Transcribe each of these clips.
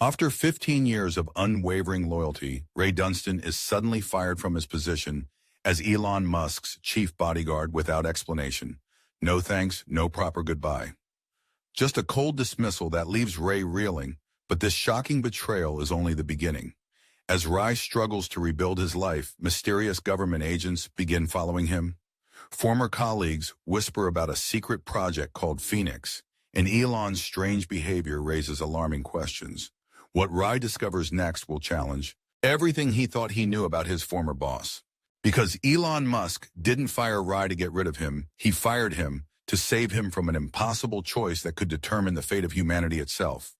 After 15 years of unwavering loyalty, Ray Dunstan is suddenly fired from his position as Elon Musk's chief bodyguard without explanation. No thanks, no proper goodbye. Just a cold dismissal that leaves Ray reeling, but this shocking betrayal is only the beginning. As Ray struggles to rebuild his life, mysterious government agents begin following him. Former colleagues whisper about a secret project called Phoenix, and Elon's strange behavior raises alarming questions. What Ray discovers next will challenge everything he thought he knew about his former boss. Because Elon Musk didn't fire Ray to get rid of him, he fired him to save him from an impossible choice that could determine the fate of humanity itself.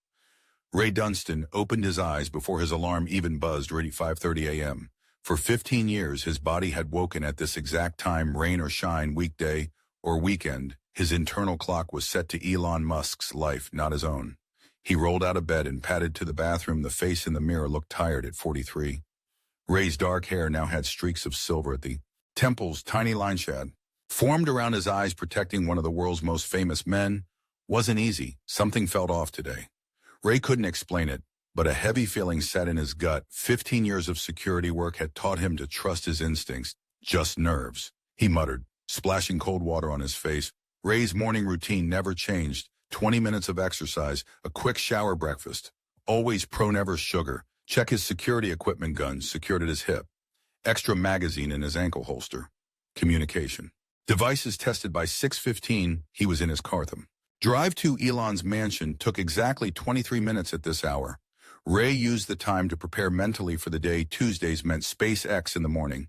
Ray Dunstan opened his eyes before his alarm even buzzed at 5:30 a.m. For 15 years, his body had woken at this exact time, rain or shine, weekday or weekend. His internal clock was set to Elon Musk's life, not his own. He rolled out of bed and padded to the bathroom. The face in the mirror looked tired at 43. Ray's dark hair now had streaks of silver at the temples. Tiny line shad formed around his eyes, protecting one of the world's most famous men. Wasn't easy. Something felt off today. Ray couldn't explain it, but a heavy feeling sat in his gut. 15 years of security work had taught him to trust his instincts. Just nerves, he muttered, splashing cold water on his face. Ray's morning routine never changed. 20 minutes of exercise, a quick shower, breakfast. Always pro, never sugar. Check his security equipment gun secured at his hip. Extra magazine in his ankle holster. Communication devices tested by 6:15. He was in his car. Drive to Elon's mansion took exactly 23 minutes at this hour. Ray used the time to prepare mentally for the day. Tuesdays meant SpaceX in the morning,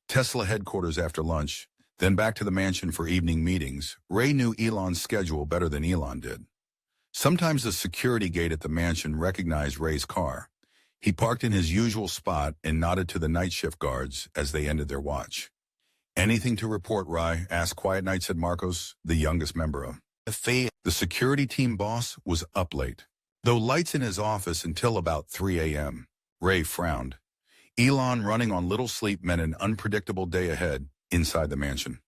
Tesla headquarters after lunch, then back to the mansion for evening meetings. Ray knew Elon's schedule better than Elon did. Sometimes the security gate at the mansion recognized Ray's car. He parked in his usual spot and nodded to the night shift guards as they ended their watch. "Anything to report, Ray?" asked Quiet Night, said Marcos, the youngest member of the security team. Boss was up late, though lights in his office until about 3 a.m. Ray frowned. Elon running on little sleep meant an unpredictable day ahead inside the mansion.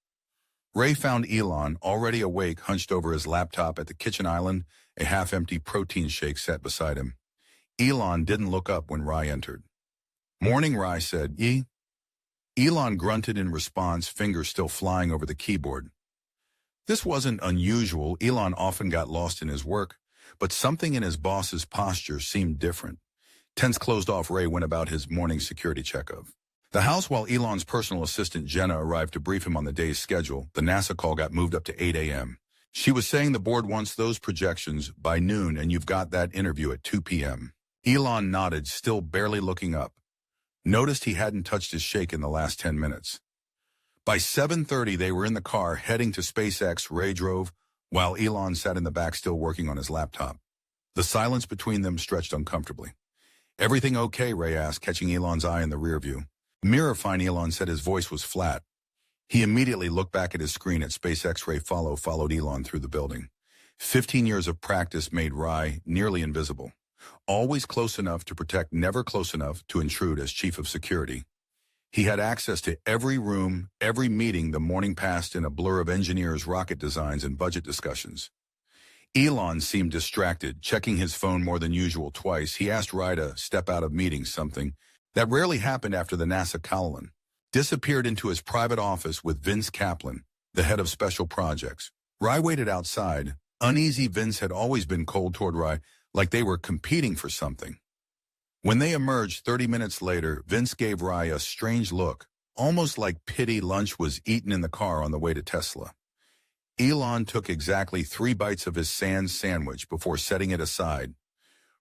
Ray found Elon already awake, hunched over his laptop at the kitchen island, a half-empty protein shake sat beside him. Elon didn't look up when Ray entered. "Morning," Ray said. "Ye?" Elon grunted in response, fingers still flying over the keyboard. This wasn't unusual. Elon often got lost in his work, but something in his boss's posture seemed different. Tense closed off, Ray went about his morning security check-of the house while Elon's personal assistant Jenna arrived to brief him on the day's schedule. The NASA call got moved up to 8 a.m. She was saying the board wants those projections by noon and you've got that interview at 2 p.m. Elon nodded, still barely looking up. Noticed he hadn't touched his shake in the last 10 minutes. By 7:30, they were in the car heading to SpaceX. Ray drove, while Elon sat in the back still working on his laptop. The silence between them stretched uncomfortably. "Everything okay?" Ray asked, catching Elon's eye in the rear view. "Mirror fine," Elon said. His voice was flat. He immediately looked back at his screen at SpaceX. Ray followed Elon through the building. 15 years of practice made Ray nearly invisible. Always close enough to protect, never close enough to intrude. As chief of security, he had access to every room, every meeting. The morning passed in a blur of engineers, rocket designs, and budget discussions. Elon seemed distracted, checking his phone more than usual. Twice, he asked Ray to step out of meetings, something that rarely happened after the NASA Colin disappeared into his private office with Vince Kaplan, the head of special projects. Ray waited outside. Uneasy. Vince had always been cold toward Ray, like they were competing for something. When they emerged 30 minutes later, Vince gave Ray a strange look, almost like pity. Lunch was eaten in the car on the way to Tesla. Elon took exactly 3 bites of his sandwich before setting it aside.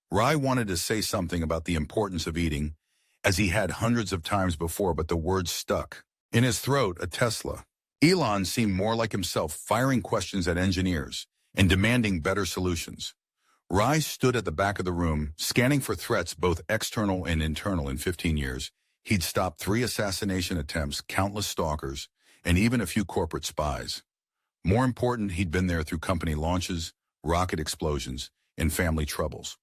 Ray wanted to say something about the importance of eating, as he had hundreds of times before, but the words stuck in his throat. A Tesla. Elon seemed more like himself, firing questions at engineers and demanding better solutions. Ray stood at the back of the room, scanning for threats both external and internal. In 15 years, he'd stopped 3 assassination attempts, countless stalkers, and even a few corporate spies. More important, he'd been there through company launches, rocket explosions, and family troubles.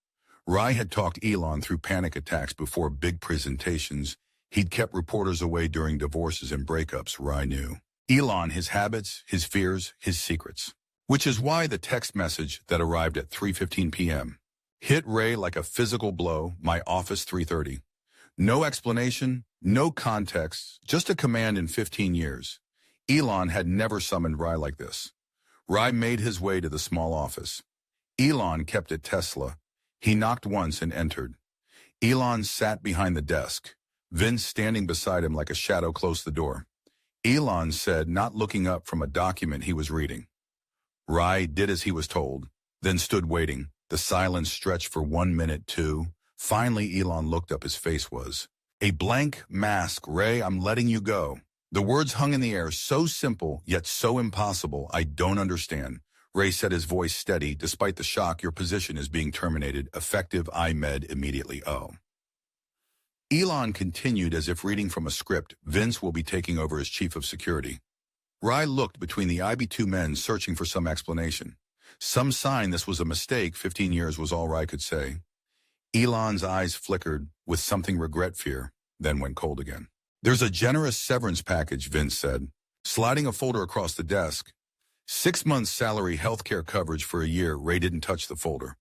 Ray had talked Elon through panic attacks before big presentations. He'd kept reporters away during divorces and breakups. Ray knew Elon, his habits, his fears, his secrets. Which is why the text message that arrived at 3:15 p.m. Hit Ray like a physical blow, my office 3:30. No explanation, no context, just a command in 15 years. Elon had never summoned Rai like this. Rai made his way to the small office. Elon kept at Tesla. He knocked once and entered. Elon sat behind the desk. Vince standing beside him like a shadow closed the door. Elon said, not looking up from a document he was reading. Rai did as he was told, then stood waiting. The silence stretched for 1 minute, 2. Finally, Elon looked up. His face was a blank mask. Ray, I'm letting you go. The words hung in the air, so simple, yet so impossible. I don't understand. Ray said, his voice steady. Despite the shock, your position is being terminated. Effective IMED immediately. Oh. Elon continued as if reading from a script. Vince will be taking over as chief of security. Rai looked between the IB2 men, searching for some explanation. Some sign this was a mistake. 15 years was all Rai could say. Elon's eyes flickered with something fear, then went cold again. There's a generous severance package, Vince said, sliding a folder across the desk. 6 months salary, healthcare coverage for a year. Ray didn't touch the folder.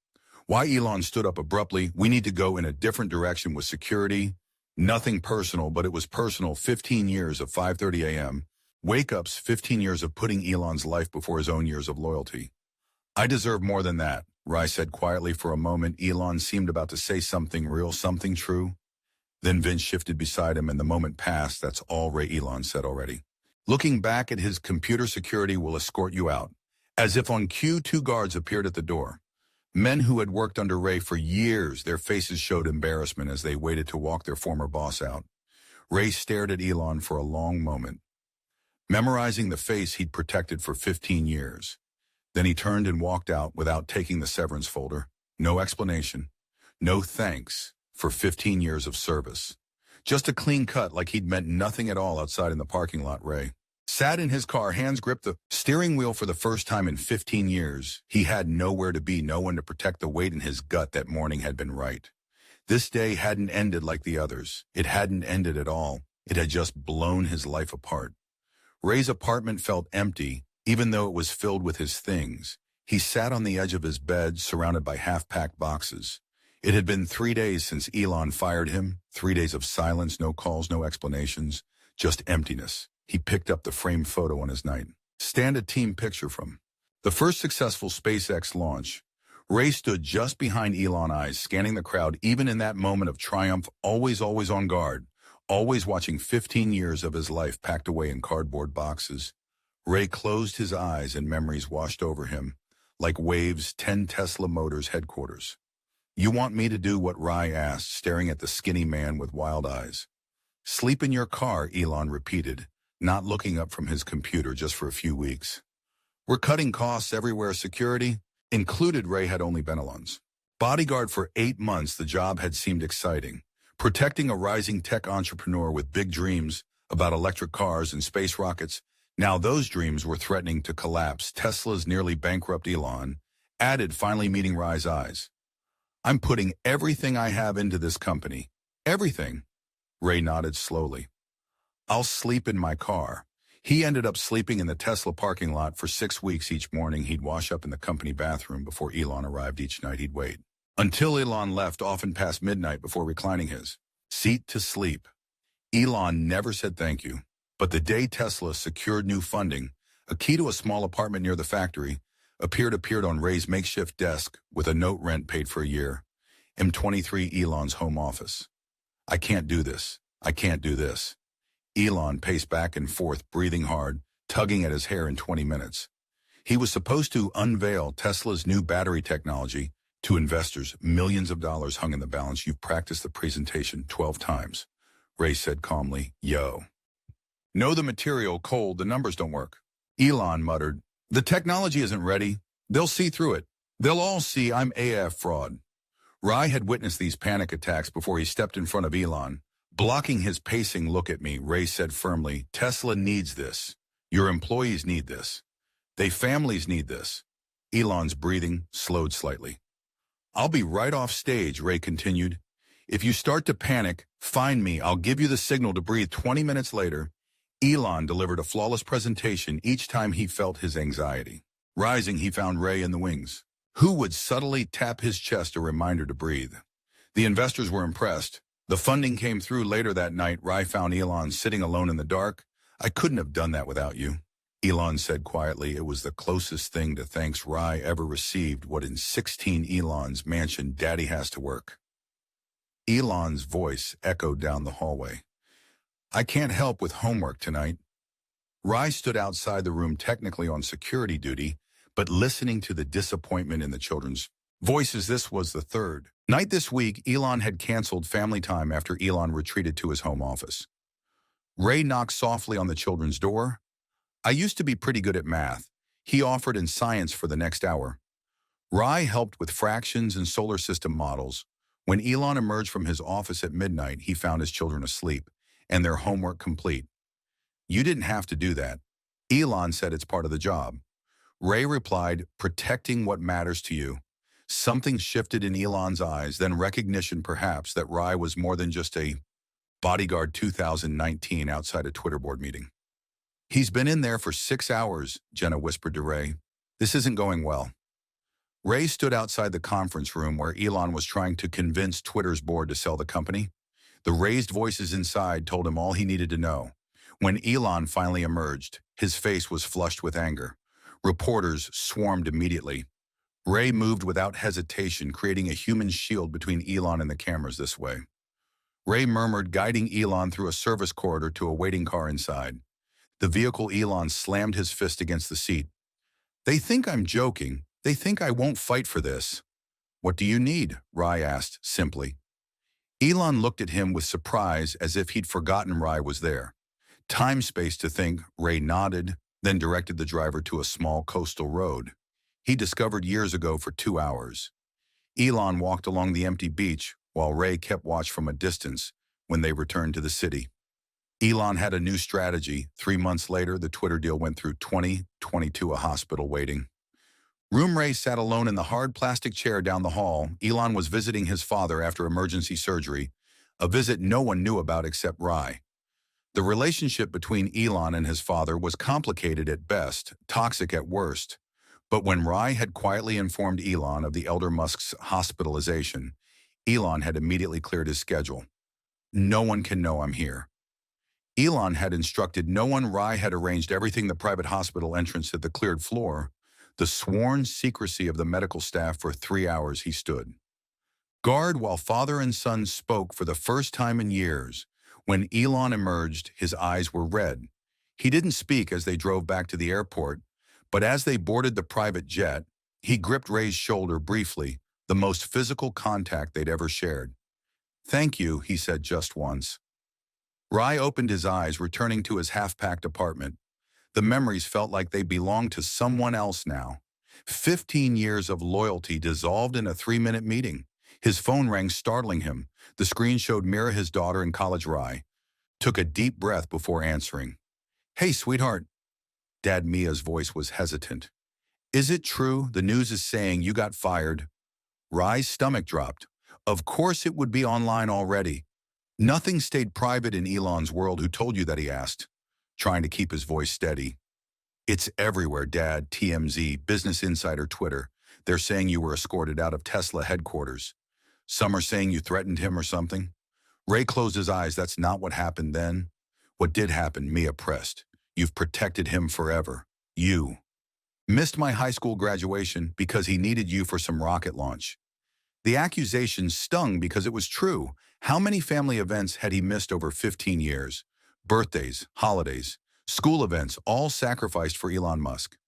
Why? Elon stood up abruptly. We need to go in a different direction with security. Nothing personal, but it was personal. 15 years of 5:30 a.m. Wake-ups, 15 years of putting Elon's life before his own years of loyalty. I deserve more than that, Rai said quietly. For a moment, Elon seemed about to say something real, something true. Then Vince shifted beside him, and the moment passed. That's all Ray, Elon said already. Looking back at his computer, security will escort you out. As if on cue, 2 guards appeared at the door. Men who had worked under Ray for years. Their faces showed embarrassment as they waited to walk their former boss out. Ray stared at Elon for a long moment, memorizing the face he'd protected for 15 years. Then he turned and walked out without taking the severance folder. No explanation. No thanks for 15 years of service. Just a clean cut, like he'd meant nothing at all outside in the parking lot. Ray sat in his car, hands gripped the steering wheel for the first time in 15 years. He had nowhere to be, no one to protect. The weight in his gut that morning had been right. This day hadn't ended like the others. It hadn't ended at all. It had just blown his life apart. Ray's apartment felt empty, even though it was filled with his things. He sat on the edge of his bed, surrounded by half-packed boxes. It had been 3 days since Elon fired him, 3 days of silence, no calls, no explanations, just emptiness. He picked up the framed photo on his nightstand, a team picture from the first successful SpaceX launch. Ray stood just behind Elon's eyes, scanning the crowd, even in that moment of triumph, always on guard, always watching 15 years of his life packed away in cardboard boxes. Ray closed his eyes and memories washed over him, like waves. 10 Tesla Motors headquarters. You want me to do what? Rai asked, staring at the skinny man with wild eyes. Sleep in your car, Elon repeated, not looking up from his computer. Just for a few weeks. We're cutting costs everywhere. Security included. Ray had only been Elon's bodyguard for 8 months. The job had seemed exciting, protecting a rising tech entrepreneur with big dreams about electric cars and space rockets. Now those dreams were threatening to collapse. Tesla's nearly bankrupt. Elon added, finally meeting Rai's eyes. I'm putting everything I have into this company. Everything. Ray nodded slowly. I'll sleep in my car. He ended up sleeping in the Tesla parking lot for 6 weeks. Each morning he'd wash up in the company bathroom before Elon arrived. Each night he'd wait until Elon left, often past midnight, before reclining his seat to sleep. Elon never said thank you. But the day Tesla secured new funding, a key to a small apartment near the factory appeared on Ray's makeshift desk with a note: rent paid for a year. M23, Elon's home office. I can't do this. I can't do this. Elon paced back and forth, breathing hard, tugging at his hair. In 20 minutes, he was supposed to unveil Tesla's new battery technology to investors. Millions of dollars hung in the balance. You've practiced the presentation 12 times. Ray said calmly. Yo. Know the material cold, the numbers don't work. Elon muttered. The technology isn't ready. They'll see through it. They'll all see I'm AF fraud. Rai had witnessed these panic attacks before he stepped in front of Elon. Blocking his pacing look at me, Ray said firmly, Tesla needs this. Your employees need this. They families need this. Elon's breathing slowed slightly. I'll be right off stage, Ray continued. If you start to panic, find me. I'll give you the signal to breathe. 20 minutes later, Elon delivered a flawless presentation each time he felt his anxiety rising. He found Ray in the wings. who would subtly tap his chest a reminder to breathe. The investors were impressed. The funding came through later that night. Rai found Elon sitting alone in the dark. "I couldn't have done that without you," Elon said quietly. It was the closest thing to thanks Rai ever received. "What in 16 Elon's mansion Daddy has to work?" Elon's voice echoed down the hallway. "I can't help with homework tonight." Rai stood outside the room, technically on security duty, but listening to the disappointment in the children's voices. This was the third night this week Elon had canceled family time after Elon retreated to his home office. Ray knocked softly on the children's door. "I used to be pretty good at math," he offered, in science for the next hour. Rai helped with fractions and solar system models. When Elon emerged from his office at midnight, he found his children asleep and their homework complete. "You didn't have to do that." Elon said, "It's part of the job." Ray replied, "Protecting what matters to you." Something shifted in Elon's eyes, then recognition perhaps that Rai was more than just a Bodyguard 2019 outside a Twitter board meeting. "He's been in there for 6 hours, Jenna whispered to Ray. "This isn't going well." Ray stood outside the conference room where Elon was trying to convince Twitter's board to sell the company. The raised voices inside told him all he needed to know. When Elon finally emerged, his face was flushed with anger. Reporters swarmed immediately. Ray moved without hesitation, creating a human shield between Elon and the cameras. "This way." Ray murmured, guiding Elon through a service corridor to a waiting car inside. The vehicle, Elon slammed his fist against the seat. "They think I'm joking. They think I won't fight for this." "What do you need?" Rai asked simply. Elon looked at him with surprise, as if he'd forgotten Rai was there. "Time-space to think," Ray nodded, then directed the driver to a small coastal road he discovered years ago for 2 hours. Elon walked along the empty beach while Ray kept watch from a distance. When they returned to the city, Elon had a new strategy. 3 months later, the Twitter deal went through. 2022, a hospital waiting room. Ray sat alone in the hard plastic chair down the hall. Elon was visiting his father after emergency surgery, a visit no one knew about except Rai. The relationship between Elon and his father was complicated at best, toxic at worst. But when Rai had quietly informed Elon of the elder Musk's hospitalization, Elon had immediately cleared his schedule. "No one can know I'm here." Elon had instructed no one. Rai had arranged everything: the private hospital entrance at the cleared floor, the sworn secrecy of the medical staff. For 3 hours he stood guard while father and son spoke for the first time in years. When Elon emerged, his eyes were red. He didn't speak as they drove back to the airport, but as they boarded the private jet, he gripped Ray's shoulder briefly, the most physical contact they'd ever shared. "Thank you," he said just once. Rai opened his eyes, returning to his half-packed apartment. The memories felt like they belonged to someone else now. 15 years of loyalty dissolved in a 3-minute meeting. His phone rang, startling him. The screen showed Mira, his daughter in college. Rai took a deep breath before answering. "Hey, sweetheart." Dad Mia's voice was hesitant. "Is it true? The news is saying you got fired." Rai's stomach dropped. Of course it would be online already. "Nothing stayed private in Elon's world." "Who told you that?" he asked, trying to keep his voice steady. "It's everywhere, Dad." TMZ, Business Insider, Twitter. "They're saying you were escorted out of Tesla headquarters. Some are saying you threatened him or something." Ray closed his eyes. "That's not what happened then." "What did happen?" Mia pressed. "You've protected him forever. You missed my high school graduation because he needed you for some rocket launch." The accusation stung because it was true. How many family events had he missed over 15 years? Birthdays, holidays, school events, all sacrificed for Elon Musk.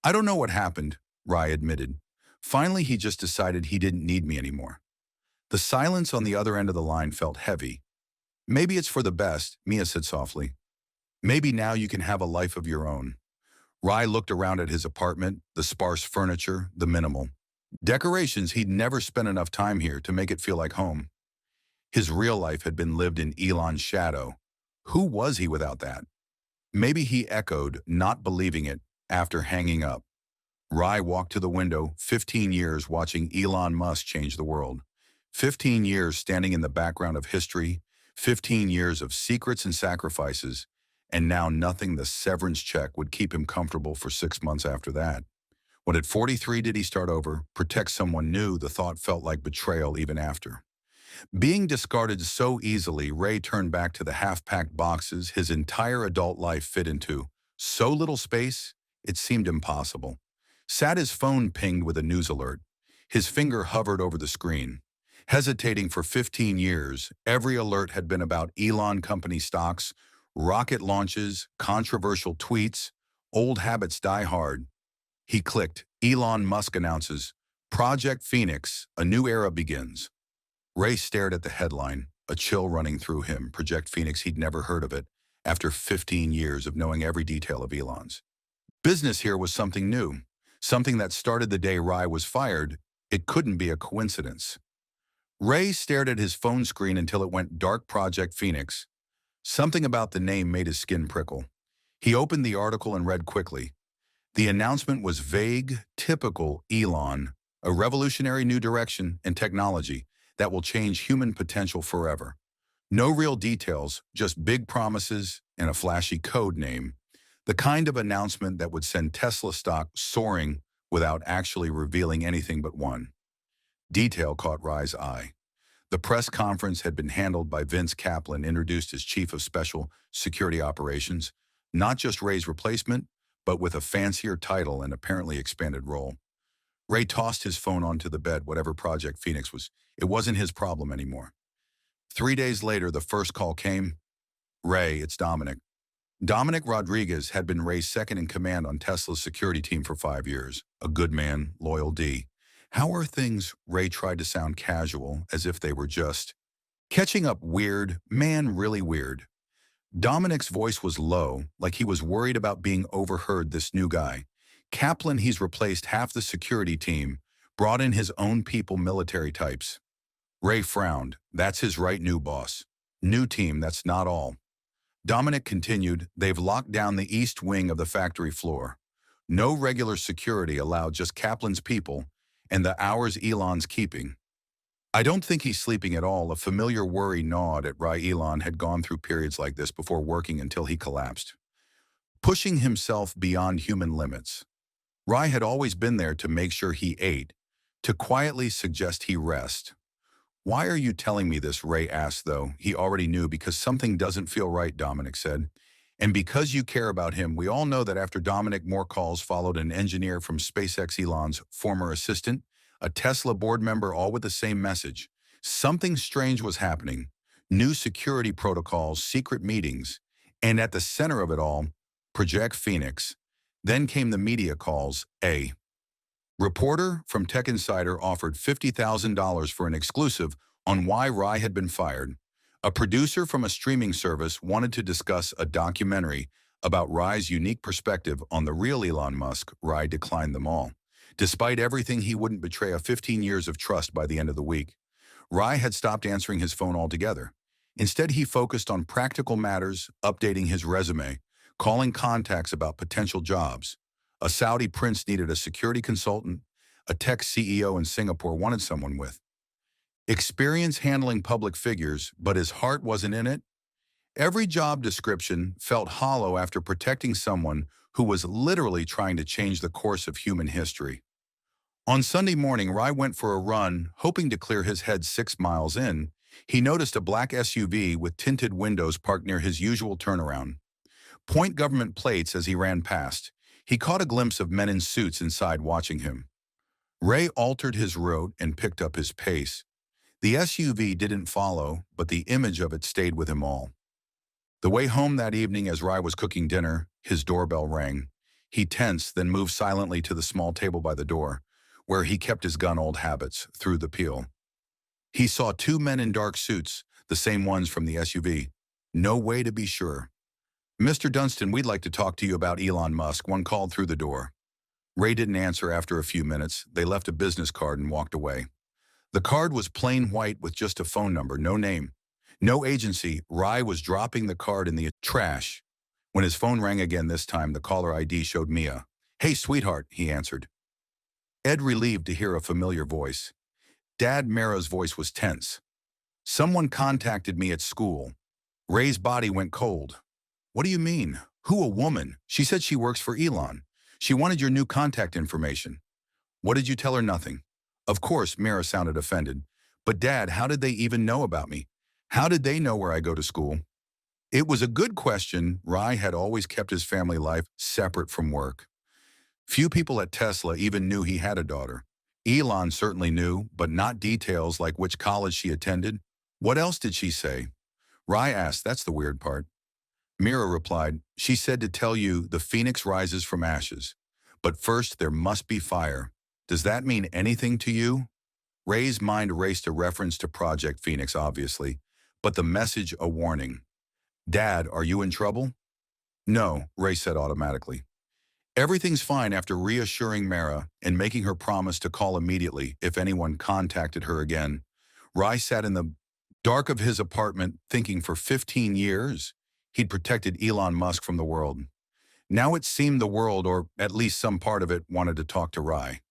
"I don't know what happened," Rai admitted. "Finally, he just decided he didn't need me anymore." The silence on the other end of the line felt heavy. "Maybe it's for the best," Mia said softly. "Maybe now you can have a life of your own." Rai looked around at his apartment, the sparse furniture, the minimal decorations. He'd never spent enough time here to make it feel like home. His real life had been lived in Elon's shadow. Who was he without that? Maybe, he echoed, not believing it, after hanging up. Rai walked to the window. 15 years watching Elon Musk change the world. 15 years standing in the background of history. 15 years of secrets and sacrifices. And now nothing. The severance check would keep him comfortable for 6 months after that. When at 43 did he start over, protect someone new, the thought felt like betrayal even after. Being discarded so easily, Ray turned back to the half-packed boxes his entire adult life fit into. So little space, it seemed impossible. Sat his phone pinged with a news alert. His finger hovered over the screen. Hesitating for 15 years, every alert had been about Elon company stocks, rocket launches, controversial tweets. Old habits die hard. He clicked. Elon Musk announces, Project Phoenix, a new era begins. Ray stared at the headline, a chill running through him. Project Phoenix, he'd never heard of it, after 15 years of knowing every detail of Elon's. Business here was something new, something that started the day Ray was fired. It couldn't be a coincidence. Ray stared at his phone screen until it went dark. Project Phoenix. Something about the name made his skin prickle. He opened the article and read quickly. The announcement was vague, typical Elon, a revolutionary new direction and technology that will change human potential forever. No real details, just big promises and a flashy code name. The kind of announcement that would send Tesla stock soaring without actually revealing anything but one detail caught Ray's eye. The press conference had been handled by Vince Kaplan, introduced as Chief of Special Security Operations, not just Ray's replacement, but with a fancier title and apparently expanded role. Ray tossed his phone onto the bed. Whatever Project Phoenix was, it wasn't his problem anymore. 3 days later, the first call came. Ray, it's Dominic. Dominic Rodriguez had been Ray's second in command on Tesla's security team for 5 years. A good man, loyal D. How are things? Ray tried to sound casual, as if they were just catching up. Weird, man, really weird. Dominic's voice was low, like he was worried about being overheard. This new guy. Kaplan, he's replaced half the security team, brought in his own people, military types. Ray frowned. That's his right, new boss. New team, that's not all. Dominic continued, they've locked down the east wing of the factory floor. No regular security allowed, just Kaplan's people, and the hours Elon's keeping. I don't think he's sleeping at all. A familiar worry gnawed at Ray. Elon had gone through periods like this before, working until he collapsed, pushing himself beyond human limits. Ray had always been there to make sure he ate, to quietly suggest he rest. Why are you telling me this? Ray asked, though he already knew. Because something doesn't feel right, Dominic said. And because you care about him. We all know that. After Dominic, more calls followed. An engineer from SpaceX, Elon's former assistant, a Tesla board member, all with the same message. Something strange was happening. New security protocols, secret meetings, and at the center of it all, Project Phoenix. Then came the media calls. A reporter from Tech Insider offered $50,000 for an exclusive on why Ray had been fired. A producer from a streaming service wanted to discuss a documentary about Ray's unique perspective on the real Elon Musk. Ray declined them all. Despite everything, he wouldn't betray 15 years of trust. By the end of the week, Ray had stopped answering his phone altogether. Instead, he focused on practical matters, updating his resume, calling contacts about potential jobs. A Saudi prince needed a security consultant. A tech CEO in Singapore wanted someone with experience handling public figures, but his heart wasn't in it. Every job description felt hollow after protecting someone who was literally trying to change the course of human history. On Sunday morning, Ray went for a run, hoping to clear his head. 6 miles in, he noticed a black SUV with tinted windows parked near his usual turnaround point government plates. As he ran past, he caught a glimpse of men in suits inside watching him. Ray altered his route and picked up his pace. The SUV didn't follow, but the image of it stayed with him all. The way home that evening, as Ray was cooking dinner, his doorbell rang. He tensed, then moved silently to the small table by the door, where he kept his gun. Old habits. Through the peel, he saw 2 men in dark suits, the same ones from the SUV. No way to be sure. Mr. Dunstan, we'd like to talk to you about Elon Musk. One called through the door. Ray didn't answer. After a few minutes, they left a business card and walked away. The card was plain white with just a phone number, no name, no agency. Ray was dropping the card in the trash when his phone rang again. This time, the caller ID showed Mia. Hey, sweetheart, he answered. Ed, relieved to hear a familiar voice. Dad. Mara's voice was tense. Someone contacted me at school. Ray's body went cold. What do you mean? Who? A woman. She said she works for Elon. She wanted your new contact information. What did you tell her? Nothing. Of course, Mira sounded offended. But Dad, how did they even know about me? How did they know where I go to school? It was a good question. Rai had always kept his family life separate from work. Few people at Tesla even knew he had a daughter. Elon certainly knew, but not details like which college she attended. What else did she say? Rai asked, that's the weird part. Mira replied, she said to tell you the phoenix rises from ashes. But first there must be fire. Does that mean anything to you? Ray's mind raced a reference to Project Phoenix, obviously, but the message a warning. Dad, are you in trouble? No, Ray said automatically. Everything's fine after reassuring Mara and making her promise to call immediately if anyone contacted her again. Rai sat in the dark of his apartment thinking for 15 years he'd protected Elon Musk from the world. Now it seemed the world, or at least some part of it, wanted to talk to Rai.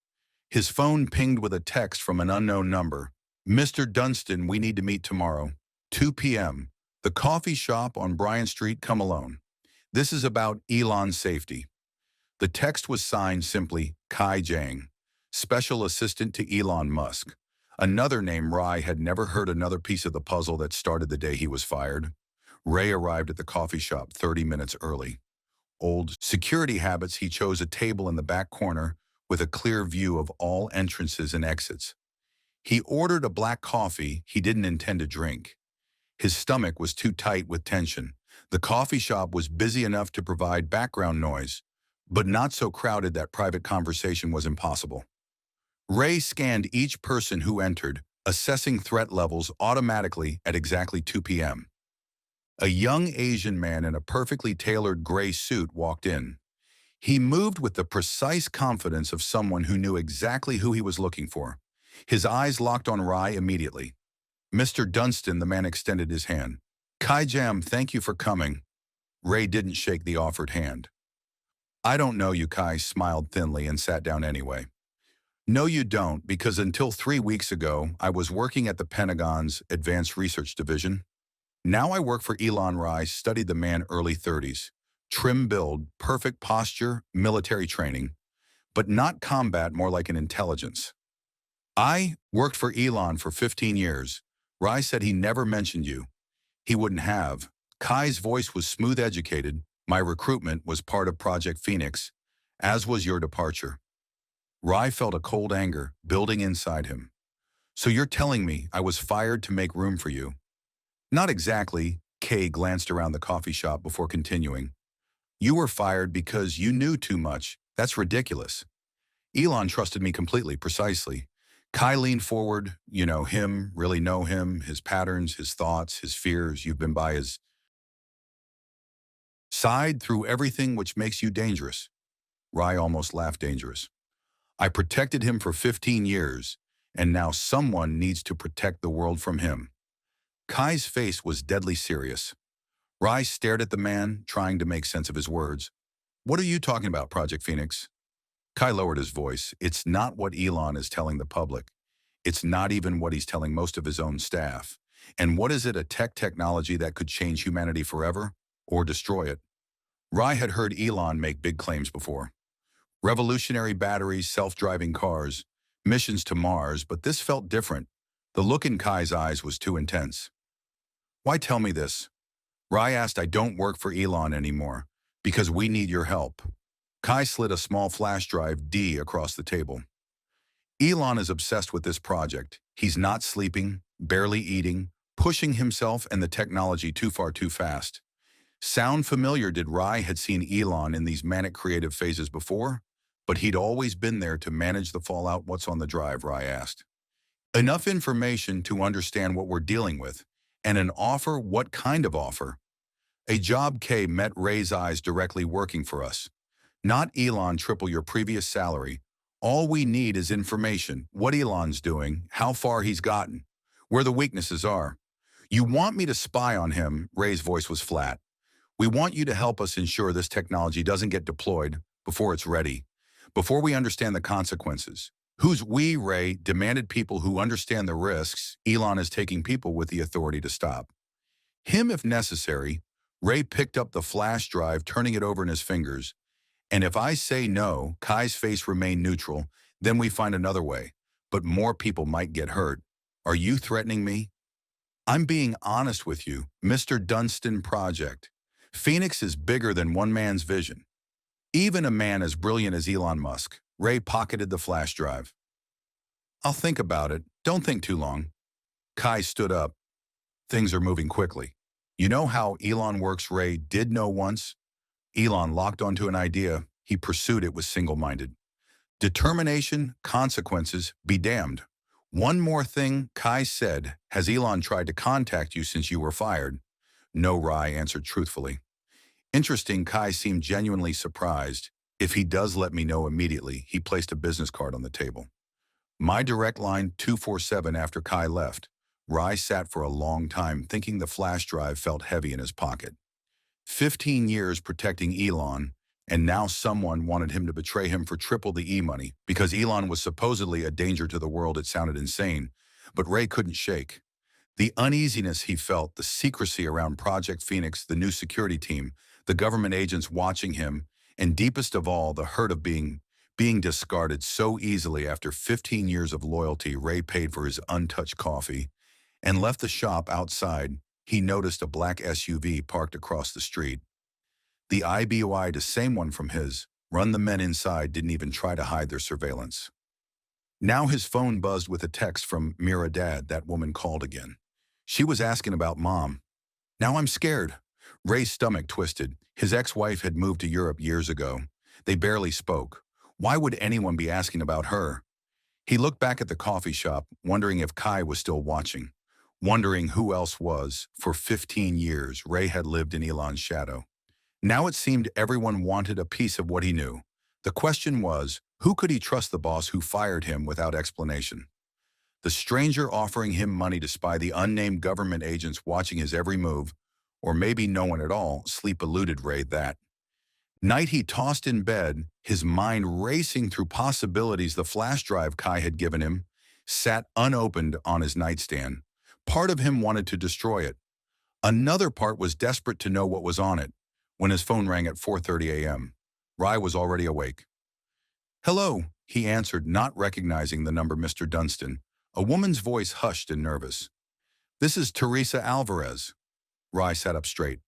His phone pinged with a text from an unknown number. Mr. Dunstan, we need to meet tomorrow. 2 p.m. The coffee shop on Bryant Street, come alone. This is about Elon's safety. The text was signed simply Kai Jiang, special assistant to Elon Musk. Another name Rai had never heard, another piece of the puzzle that started the day he was fired. Ray arrived at the coffee shop 30 minutes early. Old security habits, he chose a table in the back corner with a clear view of all entrances and exits. He ordered a black coffee he didn't intend to drink. His stomach was too tight with tension. The coffee shop was busy enough to provide background noise, but not so crowded that private conversation was impossible. Ray scanned each person who entered, assessing threat levels automatically at exactly 2 p.m. A young Asian man in a perfectly tailored gray suit walked in. He moved with the precise confidence of someone who knew exactly who he was looking for. His eyes locked on Rai immediately. Mr. Dunstan, the man extended his hand. Kai Jam, thank you for coming. Ray didn't shake the offered hand. I don't know you, Kai smiled thinly and sat down anyway. No, you don't, because until 3 weeks ago, I was working at the Pentagon's Advanced Research Division. Now I work for Elon. Rai studied the man, early 30s. Trim build, perfect posture, military training, but not combat, more like an intelligence. I worked for Elon for 15 years. Rai said he never mentioned you. He wouldn't have. Kai's voice was smooth, educated. My recruitment was part of Project Phoenix, as was your departure. Rai felt a cold anger building inside him. So you're telling me I was fired to make room for you? Not exactly. Kay glanced around the coffee shop before continuing. You were fired because you knew too much. That's ridiculous. Elon trusted me completely, precisely. Kai leaned forward. You know him, really know him, his patterns, his thoughts, his fears. You've been by his side through everything, which makes you dangerous. Rai almost laughed. Dangerous. I protected him for 15 years, and now someone needs to protect the world from him. Kai's face was deadly serious. Rai stared at the man, trying to make sense of his words. What are you talking about, Project Phoenix? Kai lowered his voice. It's not what Elon is telling the public. It's not even what he's telling most of his own staff. And what is it, a technology that could change humanity forever or destroy it? Rai had heard Elon make big claims before. Revolutionary batteries, self-driving cars, missions to Mars, but this felt different. The look in Kai's eyes was too intense. Why tell me this? Rai asked. I don't work for Elon anymore, because we need your help. Kai slid a small flash drive D across the table. Elon is obsessed with this project. He's not sleeping, barely eating, pushing himself and the technology too far too fast. Sound familiar? Did Rai had seen Elon in these manic creative phases before? But he'd always been there to manage the fallout. What's on the drive? Rai asked. Enough information to understand what we're dealing with. And an offer? What kind of offer? A job. K met Ray's eyes. Directly working for us. Not Elon. Triple your previous salary. All we need is information. What Elon's doing, how far he's gotten, where the weaknesses are. You want me to spy on him? Ray's voice was flat. We want you to help us ensure this technology doesn't get deployed before it's ready, before we understand the consequences. Who's we? Ray demanded. People who understand the risks. Elon is taking people with the authority to stop him if necessary. Ray picked up the flash drive, turning it over in his fingers. And if I say no, Kai's face remained neutral, then we find another way. But more people might get hurt. Are you threatening me? I'm being honest with you, Mr. Dunstan Project. Phoenix is bigger than one man's vision. Even a man as brilliant as Elon Musk. Ray pocketed the flash drive. I'll think about it. Don't think too long. Kai stood up. Things are moving quickly. You know how Elon works, Ray did know once? Elon locked onto an idea. He pursued it with single-minded. Determination, consequences, be damned. One more thing, Kai said. Has Elon tried to contact you since you were fired? No, Rai answered truthfully. Interesting, Kai seemed genuinely surprised. If he does let me know immediately, he placed a business card on the table. My direct line 247 after Kai left. Rai sat for a long time thinking the flash drive felt heavy in his pocket. 15 years protecting Elon, and now someone wanted him to betray him for triple the E-money because Elon was supposedly a danger to the world. It sounded insane, but Ray couldn't shake. The uneasiness he felt, the secrecy around Project Phoenix, the new security team, the government agents watching him, and deepest of all, the hurt of being discarded so easily. After 15 years of loyalty, Ray paid for his untouched coffee and left the shop. Outside, he noticed a black SUV parked across the street. The IBOI, the same one from his. The men inside didn't even try to hide their surveillance. Now his phone buzzed with a text from Mira. Dad, that woman called again. She was asking about Mom. Now I'm scared. Ray's stomach twisted. His ex-wife had moved to Europe years ago. They barely spoke. Why would anyone be asking about her? He looked back at the coffee shop, wondering if Kai was still watching, wondering who else was. For 15 years, Ray had lived in Elon's shadow. Now it seemed everyone wanted a piece of what he knew. The question was, who could he trust, the boss who fired him without explanation? The stranger offering him money to spy, the unnamed government agents watching his every move, or maybe no one at all. Sleep eluded Ray that night. He tossed in bed, his mind racing through possibilities. The flash drive Kai had given him sat unopened on his nightstand. Part of him wanted to destroy it. Another part was desperate to know what was on it. When his phone rang at 4:30 a.m., Rai was already awake. Hello, he answered, not recognizing the number. Mr. Dunstan. A woman's voice, hushed and nervous. This is Teresa Alvarez. Rai sat up straight.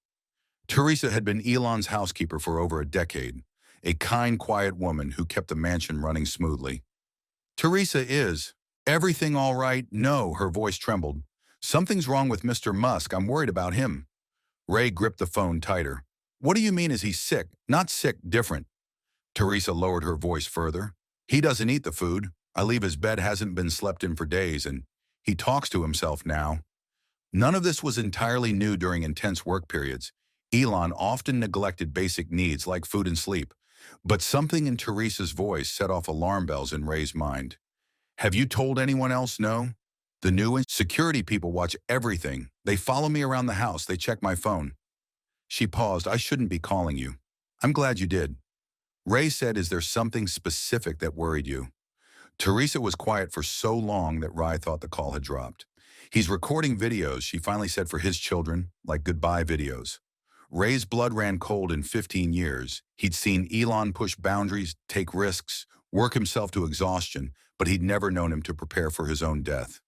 Teresa had been Elon's housekeeper for over a decade, a kind, quiet woman who kept the mansion running smoothly. Teresa, is everything all right? No, her voice trembled. Something's wrong with Mr. Musk. I'm worried about him. Ray gripped the phone tighter. What do you mean, is he sick? Not sick, different. Teresa lowered her voice further. He doesn't eat the food. I leave his bed hasn't been slept in for days, and he talks to himself now. None of this was entirely new. During intense work periods, Elon often neglected basic needs like food and sleep. But something in Teresa's voice set off alarm bells in Ray's mind. Have you told anyone else? No. The new security people watch everything. They follow me around the house. They check my phone. She paused. I shouldn't be calling you. I'm glad you did. Ray said, is there something specific that worried you? Teresa was quiet for so long that Ray thought the call had dropped. He's recording videos, she finally said, for his children, like goodbye videos. Ray's blood ran cold. In 15 years. He'd seen Elon push boundaries, take risks, work himself to exhaustion, but he'd never known him to prepare for his own death.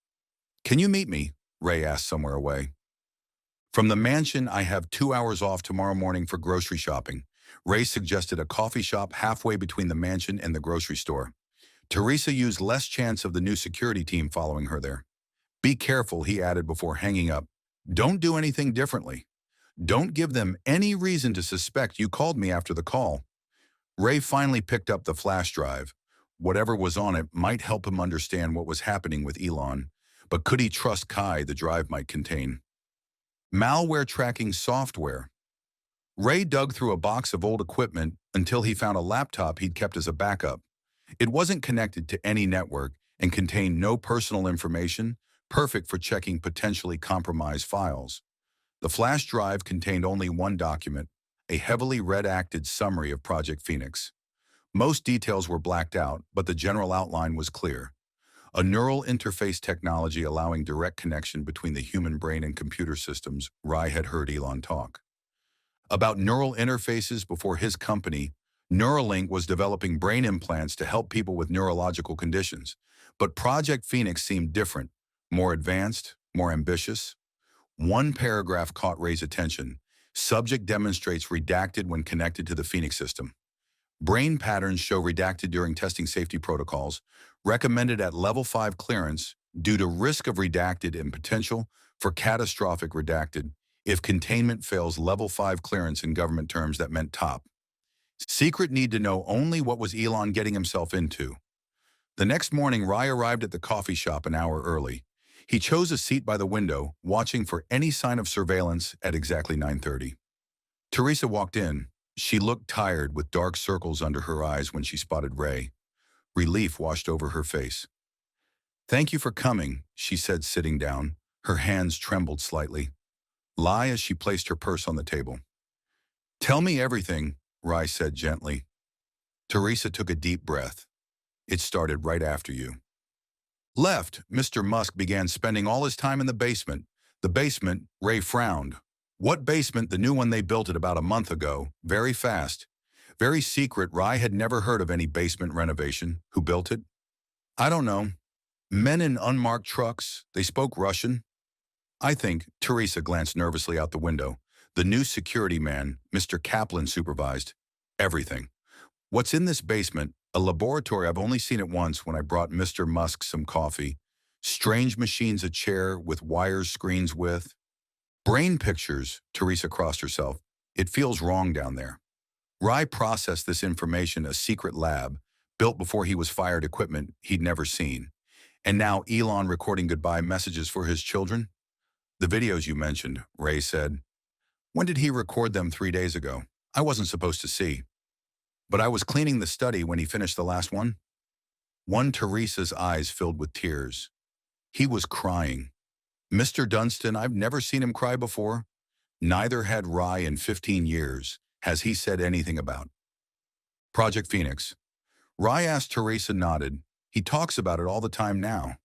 Can you meet me? Ray asked somewhere away. From the mansion, I have 2 hours off tomorrow morning for grocery shopping. Ray suggested a coffee shop halfway between the mansion and the grocery store. Teresa used less chance of the new security team following her there. Be careful, he added before hanging up. Don't do anything differently. Don't give them any reason to suspect you called me after the call. Ray finally picked up the flash drive. Whatever was on it might help him understand what was happening with Elon. But could he trust Kai? The drive might contain malware tracking software. Ray dug through a box of old equipment until he found a laptop he'd kept as a backup. It wasn't connected to any network and contained no personal information, perfect for checking potentially compromised files. The flash drive contained only one document, a heavily redacted summary of Project Phoenix. Most details were blacked out, but the general outline was clear. A neural interface technology allowing direct connection between the human brain and computer systems. Rai had heard Elon talk about neural interfaces before his company, Neuralink was developing brain implants to help people with neurological conditions. But Project Phoenix seemed different, more advanced, more ambitious. One paragraph caught Ray's attention. Subject demonstrates redacted when connected to the Phoenix system. Brain patterns show redacted during testing safety protocols, recommended at level 5 clearance due to risk of redacted and potential for catastrophic redacted. If containment fails level 5 clearance in government terms, that meant top. Secret need to know only what was Elon getting himself into. The next morning, Rye arrived at the coffee shop an hour early. He chose a seat by the window, watching for any sign of surveillance at exactly 9:30. Teresa walked in. She looked tired with dark circles under her eyes when she spotted Ray. Relief washed over her face. "Thank you for coming," she said, sitting down. Her hands trembled slightly. Lie as she placed her purse on the table. "Tell me everything," Rye said gently. Teresa took a deep breath. "It started right after you left. Mr. Musk began spending all his time in the basement." "The basement?" Ray frowned. "What basement?" "The new one they built it about a month ago. Very fast. Very secret." Rye had never heard of any basement renovation. "Who built it?" "I don't know. Men in unmarked trucks. They spoke Russian." "I think," Teresa glanced nervously out the window. "The new security man, Mr. Kaplan, supervised everything." "What's in this basement?" "A laboratory. I've only seen it once when I brought Mr. Musk some coffee. Strange machines, a chair with wires, screens with brain pictures." Teresa crossed herself. "It feels wrong down there." Rye processed this information. A secret lab, built before he was fired, equipment he'd never seen. And now Elon recording goodbye messages for his children? "The videos you mentioned," Ray said. "When did he record them?" 3 days ago. "I wasn't supposed to see. But I was cleaning the study when he finished the last one." Teresa's eyes filled with tears. He was crying. "Mr. Dunstan, I've never seen him cry before." Neither had Rye in 15 years. "Has he said anything about Project Phoenix?" Rye asked. Teresa nodded. "He talks about it all the time now.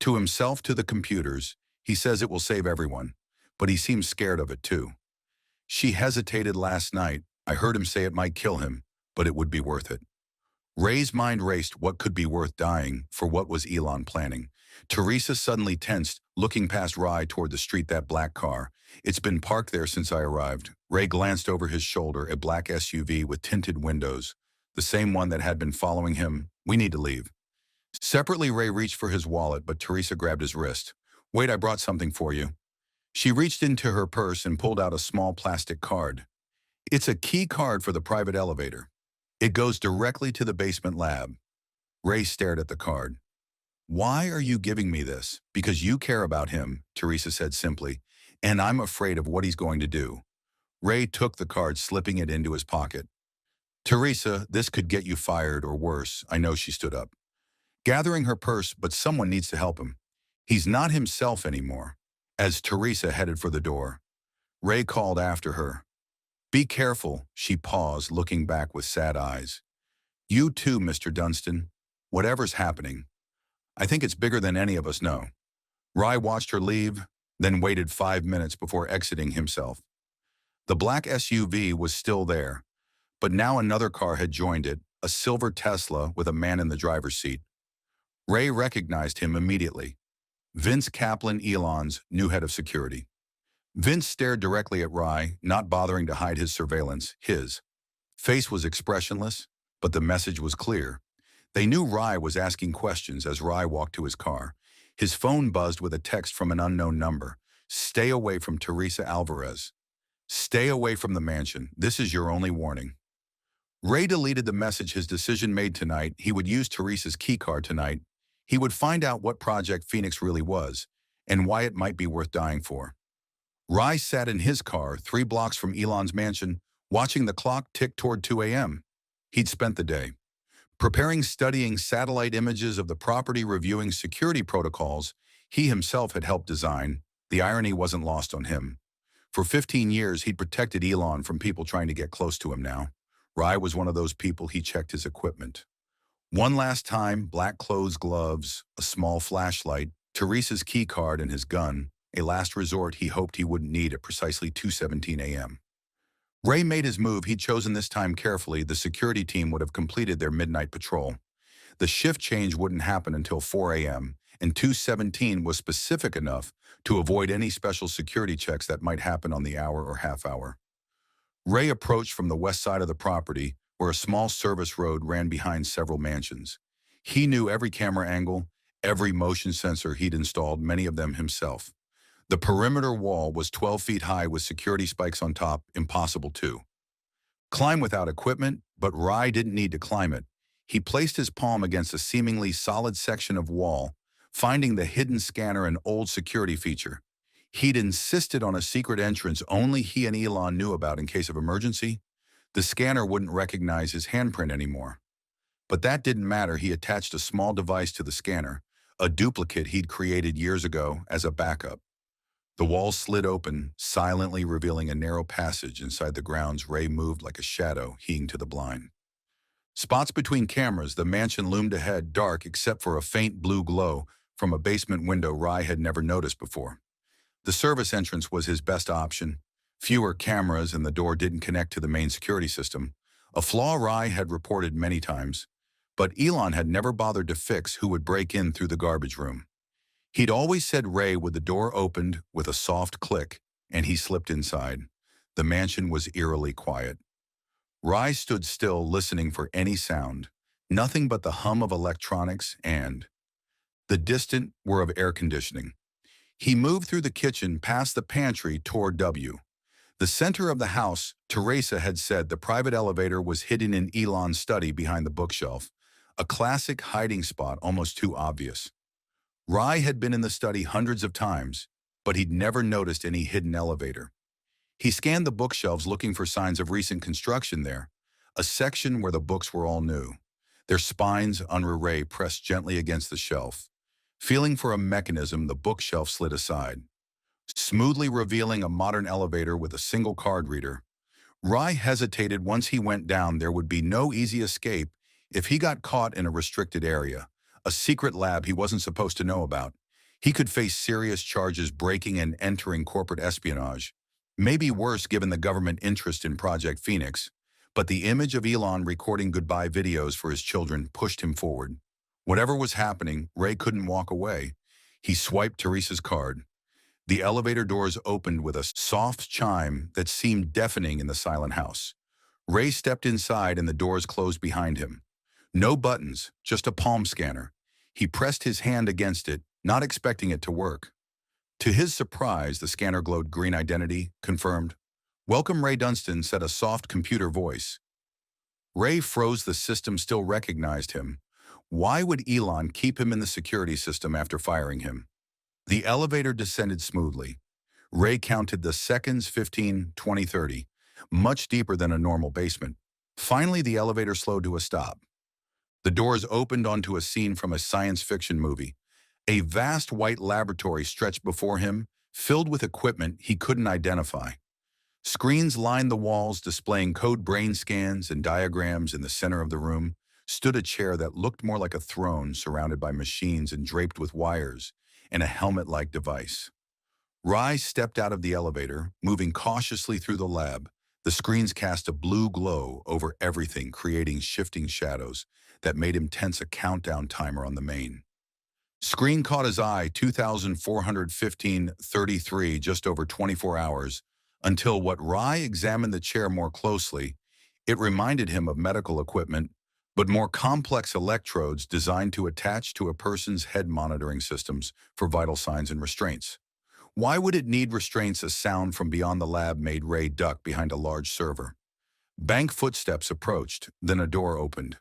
To himself, to the computers. He says it will save everyone. But he seems scared of it too." She hesitated. "Last night, I heard him say it might kill him, but it would be worth it." Ray's mind raced. What could be worth dying for? What was Elon planning? Teresa suddenly tensed, looking past Rye toward the street. "That black car. It's been parked there since I arrived." Ray glanced over his shoulder. "A black SUV with tinted windows. The same one that had been following him. We need to leave." Separately, Ray reached for his wallet, but Teresa grabbed his wrist. "Wait, I brought something for you." She reached into her purse and pulled out a small plastic card. "It's a key card for the private elevator. It goes directly to the basement lab." Ray stared at the card. "Why are you giving me this?" "Because you care about him," Teresa said simply, "and I'm afraid of what he's going to do." Ray took the card, slipping it into his pocket. "Teresa, this could get you fired or worse." "I know." She stood up, gathering her purse. "But someone needs to help him. He's not himself anymore." As Teresa headed for the door, Ray called after her, "Be careful." She paused, looking back with sad eyes. "You too, Mr. Dunstan. Whatever's happening, I think it's bigger than any of us know." Rye watched her leave, then waited 5 minutes before exiting himself. The black SUV was still there, but now another car had joined it, a silver Tesla with a man in the driver's seat. Ray recognized him immediately. Vince Kaplan, Elon's new head of security. Vince stared directly at Rye, not bothering to hide his surveillance. His face was expressionless, but the message was clear. They knew Rye was asking questions as Rye walked to his car. His phone buzzed with a text from an unknown number. "Stay away from Teresa Alvarez. Stay away from the mansion. This is your only warning." Ray deleted the message. His decision made tonight. He would use Teresa's keycard tonight. He would find out what Project Phoenix really was and why it might be worth dying for. Rye sat in his car 3 blocks from Elon's mansion, watching the clock tick toward 2 a.m. He'd spent the day preparing, studying satellite images of the property, reviewing security protocols he himself had helped design. The irony wasn't lost on him. For 15 years, he'd protected Elon from people trying to get close to him now. Rye was one of those people. He checked his equipment. One last time: black clothes, gloves, a small flashlight, Teresa's keycard, and his gun. A last resort he hoped he wouldn't need at precisely 2:17 a.m. Ray made his move. He'd chosen this time carefully. The security team would have completed their midnight patrol. The shift change wouldn't happen until 4 a.m., and 217 was specific enough to avoid any special security checks that might happen on the hour or half hour. Ray approached from the west side of the property, where a small service road ran behind several mansions. He knew every camera angle, every motion sensor. He'd installed many of them himself. The perimeter wall was 12 feet high with security spikes on top, impossible to climb without equipment, but Rai didn't need to climb it. He placed his palm against a seemingly solid section of wall, finding the hidden scanner and old security feature. He'd insisted on a secret entrance only he and Elon knew about in case of emergency. The scanner wouldn't recognize his handprint anymore. But that didn't matter. He attached a small device to the scanner, a duplicate he'd created years ago as a backup. The wall slid open, silently revealing a narrow passage inside the grounds. Ray moved like a shadow, heeing to the blind. Spots between cameras, the mansion loomed ahead, dark except for a faint blue glow from a basement window Rai had never noticed before. The service entrance was his best option. Fewer cameras and the door didn't connect to the main security system, a flaw Rai had reported many times. But Elon had never bothered to fix who would break in through the garbage room. He'd always said Ray would. The door opened with a soft click, and he slipped inside. The mansion was eerily quiet. Rai stood still, listening for any sound. Nothing but the hum of electronics and the distant whir of air conditioning. He moved through the kitchen, past the pantry, toward the center of the house. Teresa had said the private elevator was hidden in Elon's study behind the bookshelf, a classic hiding spot almost too obvious. Rai had been in the study hundreds of times, but he'd never noticed any hidden elevator. He scanned the bookshelves looking for signs of recent construction there, a section where the books were all new, their spines under Ray pressed gently against the shelf. Feeling for a mechanism, the bookshelf slid aside, smoothly revealing a modern elevator with a single card reader. Rai hesitated. Once he went down, there would be no easy escape if he got caught in a restricted area, a secret lab he wasn't supposed to know about. He could face serious charges, breaking and entering, corporate espionage. Maybe worse given the government interest in Project Phoenix. But the image of Elon recording goodbye videos for his children pushed him forward. Whatever was happening, Ray couldn't walk away. He swiped Teresa's card. The elevator doors opened with a soft chime that seemed deafening in the silent house. Ray stepped inside and the doors closed behind him. No buttons, just a palm scanner. He pressed his hand against it, not expecting it to work. To his surprise, the scanner glowed green. Identity confirmed. "Welcome, Ray Dunstan," said a soft computer voice. Ray froze. The system still recognized him. Why would Elon keep him in the security system after firing him? The elevator descended smoothly. Ray counted the seconds: 15, 20, 30, much deeper than a normal basement. Finally, the elevator slowed to a stop. The doors opened onto a scene from a science fiction movie. A vast white laboratory stretched before him, filled with equipment he couldn't identify. Screens lined the walls, displaying code. Brain scans and diagrams. In the center of the room stood a chair that looked more like a throne, surrounded by machines and draped with wires, and a helmet-like device. Rai stepped out of the elevator, moving cautiously through the lab. The screens cast a blue glow over everything, creating shifting shadows that made him tense. A countdown timer on the main screen caught his eye: 2,415:33, just over 24 hours, until what Rai examined the chair more closely. It reminded him of medical equipment, but more complex electrodes designed to attach to a person's head, monitoring systems for vital signs and restraints. Why would it need restraints? A sound from beyond the lab made Ray duck behind a large server. Bank footsteps approached, then a door opened.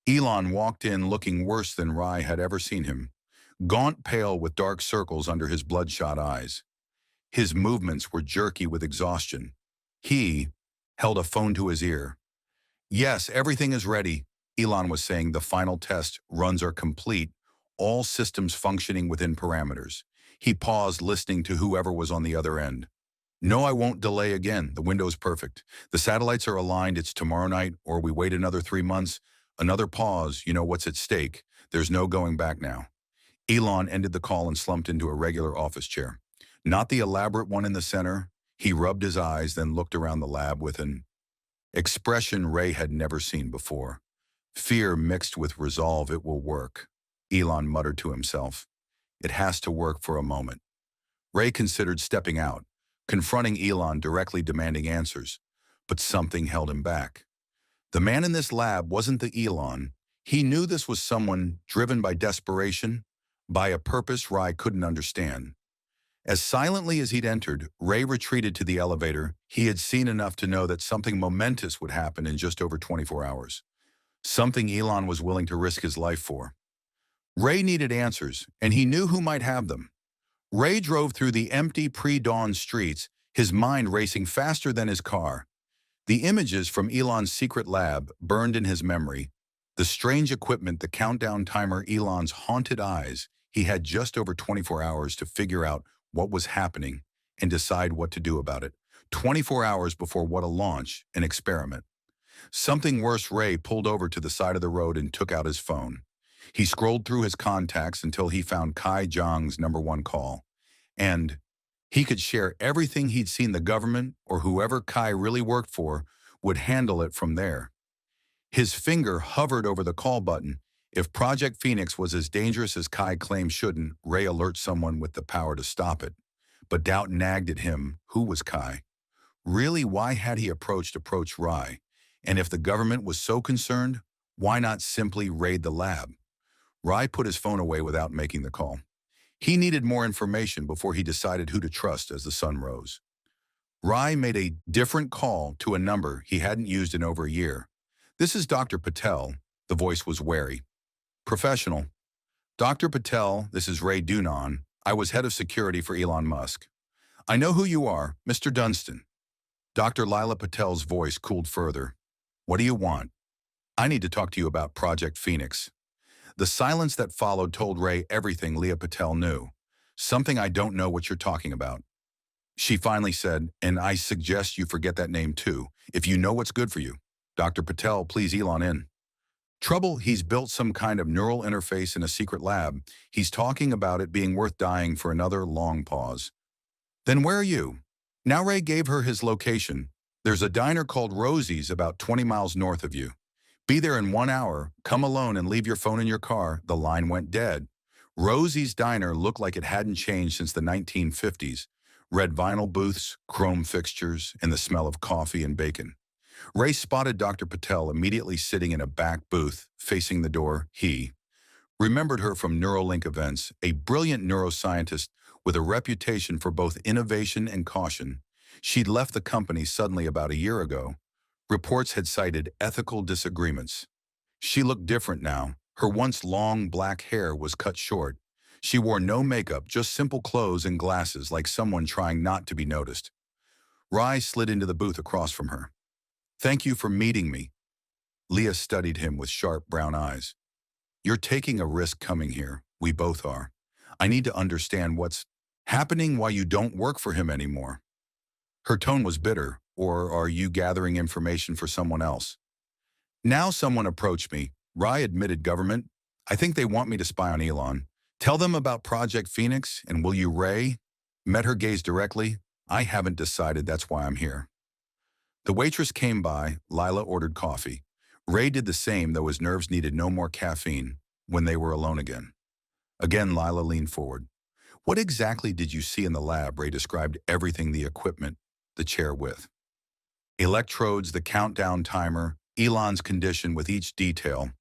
Elon walked in, looking worse than Rai had ever seen him, gaunt, pale, with dark circles under his bloodshot eyes. His movements were jerky with exhaustion. He held a phone to his ear. "Yes, everything is ready," Elon was saying. "The final test runs are complete, all systems functioning within parameters." He paused, listening to whoever was on the other end. "No, I won't delay again. The window's perfect. The satellites are aligned. It's tomorrow night, or we wait another 3 months. Another pause. You know what's at stake. There's no going back now." Elon ended the call and slumped into a regular office chair. Not the elaborate one in the center. He rubbed his eyes, then looked around the lab with an expression Ray had never seen before. Fear mixed with resolve. It will work, Elon muttered to himself. It has to work for a moment. Ray considered stepping out, confronting Elon directly, demanding answers. But something held him back. The man in this lab wasn't the Elon. He knew this was someone driven by desperation, by a purpose Ray couldn't understand. As silently as he'd entered, Ray retreated to the elevator. He had seen enough to know that something momentous would happen in just over 24 hours. Something Elon was willing to risk his life for. Ray needed answers, and he knew who might have them. Ray drove through the empty pre-dawn streets, his mind racing faster than his car. The images from Elon's secret lab burned in his memory. The strange equipment, the countdown timer, Elon's haunted eyes. He had just over 24 hours to figure out what was happening and decide what to do about it. 24 hours before what, a launch, an experiment. Something worse. Ray pulled over to the side of the road and took out his phone. He scrolled through his contacts until he found Kai Zhang's #1 call. And he could share everything he'd seen. The government, or whoever Kai really worked for, would handle it from there. His finger hovered over the call button. If Project Phoenix was as dangerous as Kai claimed, shouldn't Ray alert someone with the power to stop it? But doubt nagged at him. Who was Kai? Really, why had he approached Ray? And if the government was so concerned, why not simply raid the lab? Ray put his phone away without making the call. He needed more information before he decided who to trust as the sun rose. Ray made a different call to a number he hadn't used in over a year. "This is Dr. Patel." The voice was wary. "Professional." "Dr. Patel, this is Ray Dunan. I was head of security for Elon Musk." "I know who you are, Mr. Dunstan." Dr. Lila Patel's voice cooled further. "What do you want?" "I need to talk to you about Project Phoenix." The silence that followed told Ray everything Leah Patel knew. "Something I don't know what you're talking about." She finally said, "And I suggest you forget that name too, if you know what's good for you." "Dr. Patel, please Elon in." "Trouble, he's built some kind of neural interface in a secret lab. He's talking about it being worth dying for." Another long pause. "Then where are you?" Now Ray gave her his location. "There's a diner called Rosie's about 20 miles north of you. Be there in 1 hour. Come alone and leave your phone in your car." The line went dead. Rosie's diner looked like it hadn't changed since the 1950s. Red vinyl booths, chrome fixtures, and the smell of coffee and bacon. Ray spotted Dr. Patel immediately sitting in a back booth, facing the door. He remembered her from Neuralink events, a brilliant neuroscientist with a reputation for both innovation and caution. She'd left the company suddenly about a year ago. Reports had cited ethical disagreements. She looked different now. Her once long black hair was cut short. She wore no makeup, just simple clothes and glasses, like someone trying not to be noticed. Ray slid into the booth across from her. "Thank you for meeting me." Leah studied him with sharp brown eyes. "You're taking a risk coming here. We both are. I need to understand what's happening, why you don't work for him anymore." Her tone was bitter. "Or are you gathering information for someone else?" "Now someone approached me," Ray admitted. "Government. I think they want me to spy on Elon. Tell them about Project Phoenix, and will you?" Ray met her gaze directly. "I haven't decided. That's why I'm here." The waitress came by. Lila ordered coffee. Ray did the same, though his nerves needed no more caffeine. When they were alone again. Lila leaned forward. "What exactly did you see in the lab?" Ray described everything: the equipment, the chair with electrodes, the countdown timer, Elon's condition, with each detail.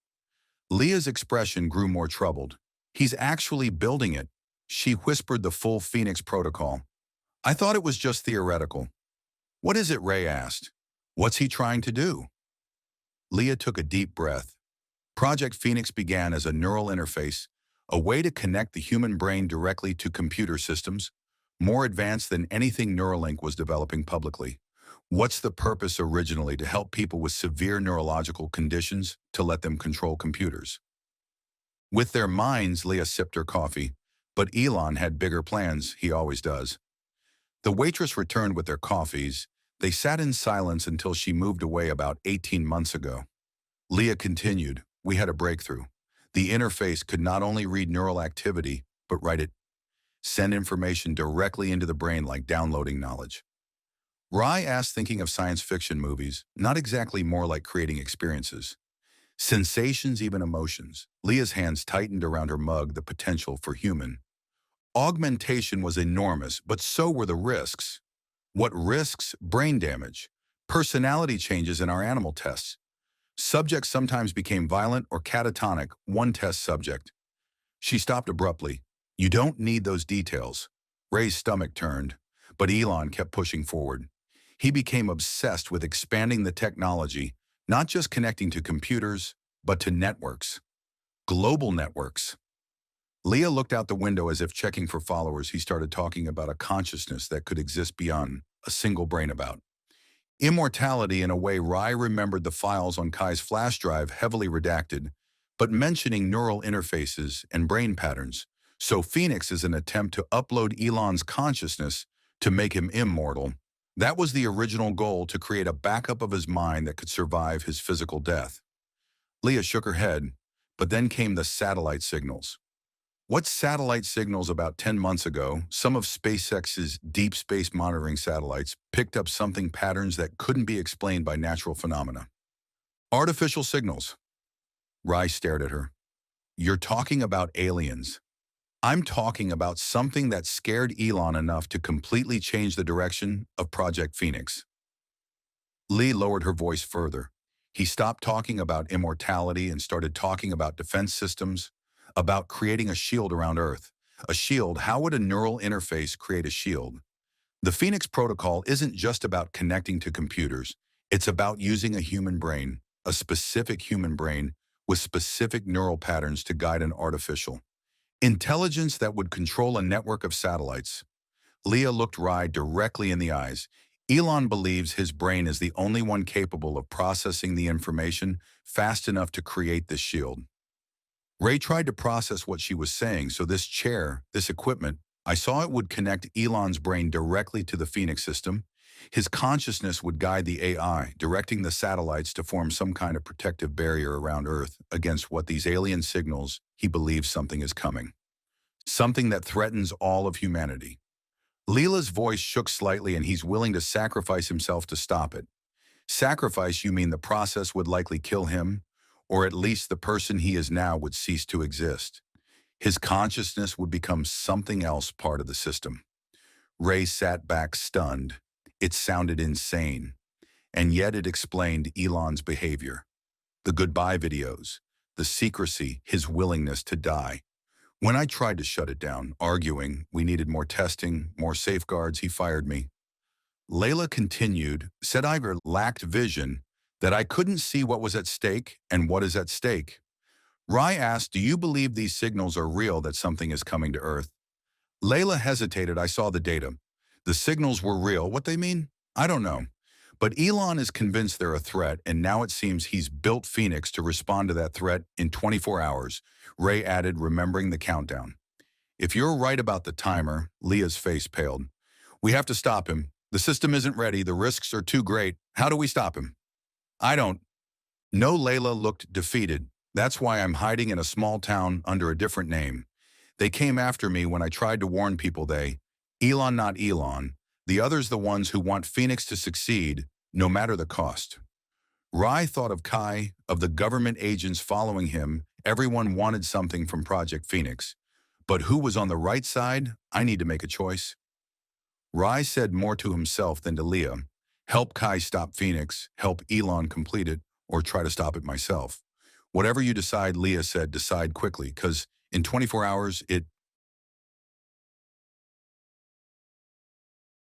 Leah's expression grew more troubled. "He's actually building it." She whispered, "The full Phoenix protocol." "I thought it was just theoretical." "What is it?" Ray asked. "What's he trying to do?" Leah took a deep breath. Project Phoenix began as a neural interface, a way to connect the human brain directly to computer systems, more advanced than anything Neuralink was developing publicly. What's the purpose? Originally to help people with severe neurological conditions, to let them control computers with their minds. Leah sipped her coffee. But Elon had bigger plans. He always does. The waitress returned with their coffees. They sat in silence until she moved away about 18 months ago. Leah continued, "We had a breakthrough. The interface could not only read neural activity, but write it, send information directly into the brain, like downloading knowledge." Rye asked, thinking of science fiction movies, not exactly more like creating experiences. Sensations, even emotions. Leah's hands tightened around her mug, the potential for human augmentation was enormous, but so were the risks. What risks? Brain damage, personality changes in our animal tests. Subjects sometimes became violent or catatonic, one test subject. She stopped abruptly. You don't need those details. Ray's stomach turned, but Elon kept pushing forward. He became obsessed with expanding the technology, not just connecting to computers, but to networks. Global networks. Leah looked out the window as if checking for followers. He started talking about a consciousness that could exist beyond a single brain about. Immortality. In a way, Rye remembered the files on Kai's flash drive, heavily redacted, but mentioning neural interfaces and brain patterns. So Phoenix is an attempt to upload Elon's consciousness to make him immortal. That was the original goal, to create a backup of his mind that could survive his physical death. Leah shook her head, but then came the satellite signals. What satellite signals? About 10 months ago, some of SpaceX's deep space monitoring satellites picked up something, patterns that couldn't be explained by natural phenomena. Artificial signals. Rye stared at her. You're talking about aliens. I'm talking about something that scared Elon enough to completely change the direction of Project Phoenix. Lee lowered her voice further. He stopped talking about immortality and started talking about defense systems, about creating a shield around Earth. A shield? How would a neural interface create a shield? The Phoenix Protocol isn't just about connecting to computers. It's about using a human brain, a specific human brain, with specific neural patterns to guide an artificial intelligence that would control a network of satellites. Leah looked Rye directly in the eyes. Elon believes his brain is the only one capable of processing the information fast enough to create this shield. Ray tried to process what she was saying. So this chair, this equipment, I saw it would connect Elon's brain directly to the Phoenix system. His consciousness would guide the AI, directing the satellites to form some kind of protective barrier around Earth against what these alien signals. He believes something is coming. Something that threatens all of humanity. Leela's voice shook slightly, and he's willing to sacrifice himself to stop it. Sacrifice? You mean the process would likely kill him? Or at least the person he is now would cease to exist. His consciousness would become something else, part of the system. Ray sat back, stunned. It sounded insane. And yet it explained Elon's behavior. The goodbye videos, the secrecy, his willingness to die. When I tried to shut it down, arguing we needed more testing, more safeguards, he fired me. Layla continued, said I lacked vision, that I couldn't see what was at stake and what is at stake. Rye asked, do you believe these signals are real, that something is coming to Earth? Layla hesitated. I saw the data. The signals were real. What they mean? I don't know. But Elon is convinced they're a threat, and now it seems he's built Phoenix to respond to that threat in 24 hours. Ray added, remembering the countdown. If you're right about the timer, Leah's face paled. We have to stop him. The system isn't ready. The risks are too great. How do we stop him? I don't. No, Layla looked defeated. That's why I'm hiding in a small town under a different name. They came after me when I tried to warn people. Elon, not Elon. The others, the ones who want Phoenix to succeed, no matter the cost. Rye thought of Kai, of the government agents following him. Everyone wanted something from Project Phoenix. But who was on the right side? I need to make a choice. Rye said more to himself than to Leah. Help Kai stop Phoenix, help Elon complete it, or try to stop it myself. Whatever you decide, Leah said, decide quickly, because in 24 hours,